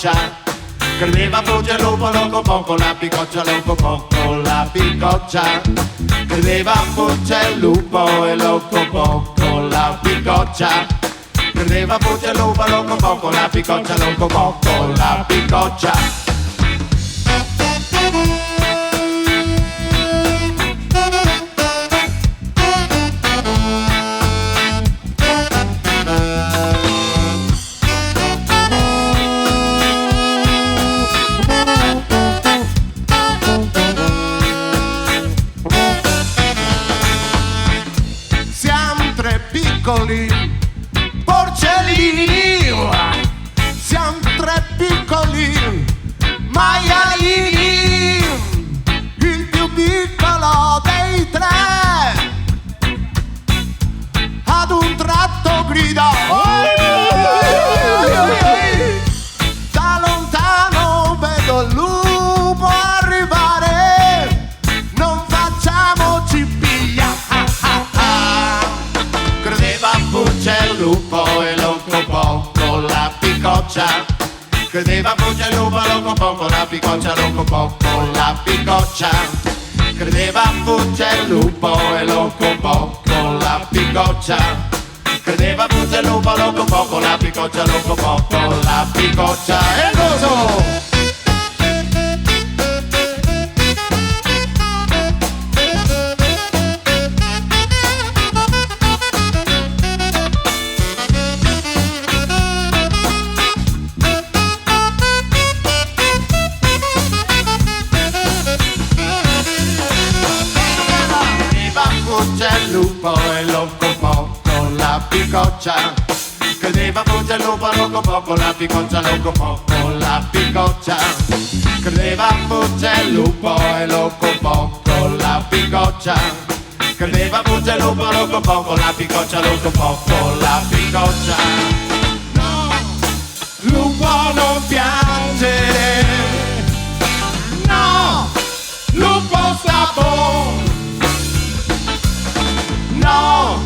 picoccia. Credeva fosse il lupo, loco poco, la picoccia, loco poco, la picoccia. Credeva fosse il lupo e loco poco, la picoccia. Credeva fosse il lupo, loco poco, la picoccia, loco poco, la picoccia. Porcellini, siamo tre piccoli maialini, il più piccolo dei tre, ad un tratto grida, da lontano vedo il lupo arrivare, non facciamoci piglia. Credeva fosse il lupo e loco poco, la picoccia. Credeva fosse il lupo, loco poco, la picoccia, loco poco, la picoccia. Credeva fosse il lupo e loco poco, la picoccia. Credeva fosse il lupo, loco poco, la picoccia, loco poco, la picoccia. E cosa? Il lupo e loco poco, la picoccia. Credeva fosse il lupo, loco poco, la picoccia, loco poco, la picoccia. Credeva fosse il lupo e loco poco, la picoccia. Credeva fosse il lupo, loco poco, la picoccia, loco poco, la picoccia. No, lupo non piangere. No, lupo sta buono. No,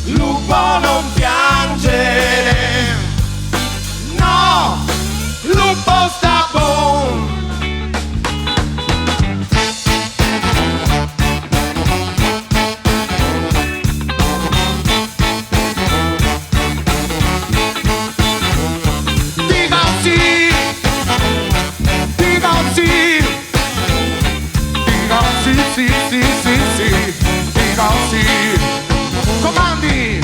lupo non piangere. No, lupo sta buono. Dica sì, dica sì, dica sì, sì, sì, sì, sì, dica sì. Comandi!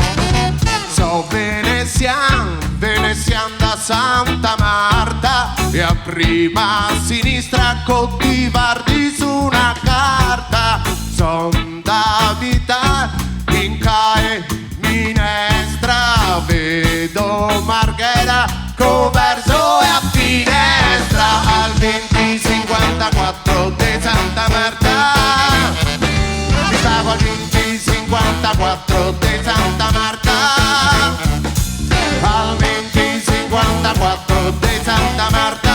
So venezian da Santa Marta e a prima a sinistra coltivardi su una carta. Son da vita in cae minestra, vedo Marghera converso e a finestra al 2054 di Santa Marta. Mi stavo al 2054 di Santa Marta, al 2054 di Santa Marta,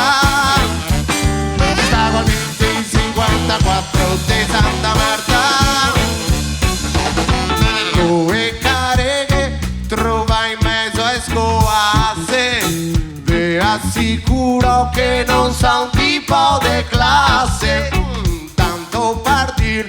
stavo al 2054 di Santa Marta. Due careghe trova in mezzo a scoasse, vi assicuro che non sa un tipo de classe. Tanto partir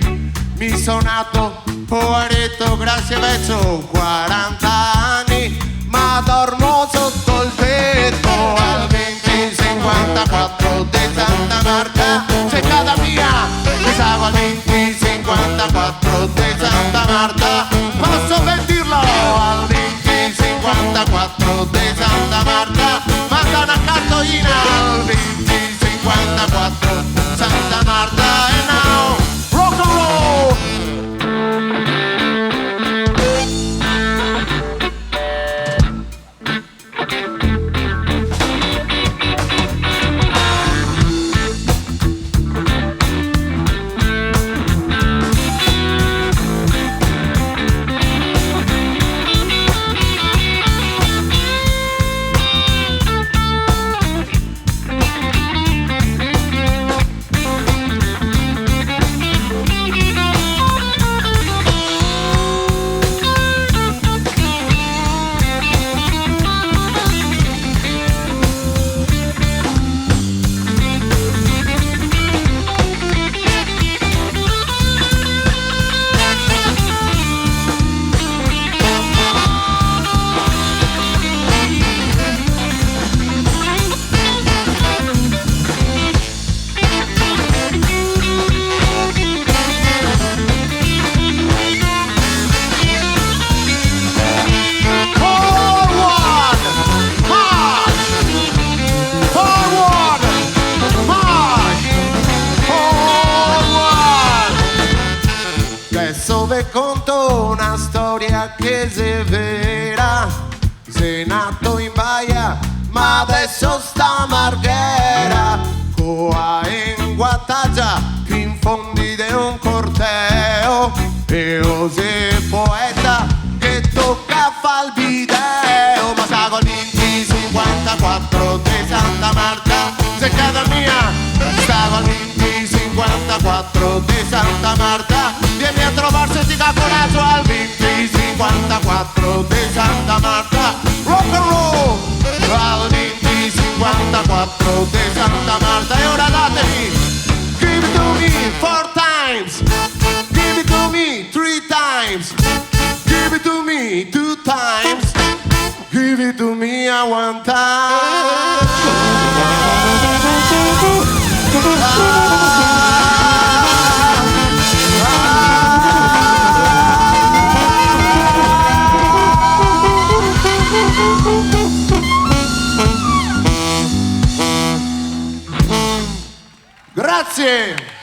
mi sonato poveretto, grazie verso 40 anni, ma dormo sotto il tetto al 2054 di Santa Marta. Se cada mia mi stavo al 2054 di Santa Marta, posso sentirlo al 2054 di Santa Marta, manda una cartolina al 2054 Santa Marta. E now rock and roll. storia che se vera, sei nato in baia, ma adesso sta a Marghera, coa in guataggia, più in fondi di un corteo, e ose poeta che tocca fa il video, ma sta con l'Inti 54 di Santa Marta, se casa mia, sta con l'Inti 54 di Santa Marta, vieni a trovarsi di caporaggio al 2054 di Santa Marta, rock and roll, al 2054 di Santa Marta, e ora datemi, give it to me 4 times, give it to me 3 times, give it to me 2 times, give it to me a 1 time. Grazie!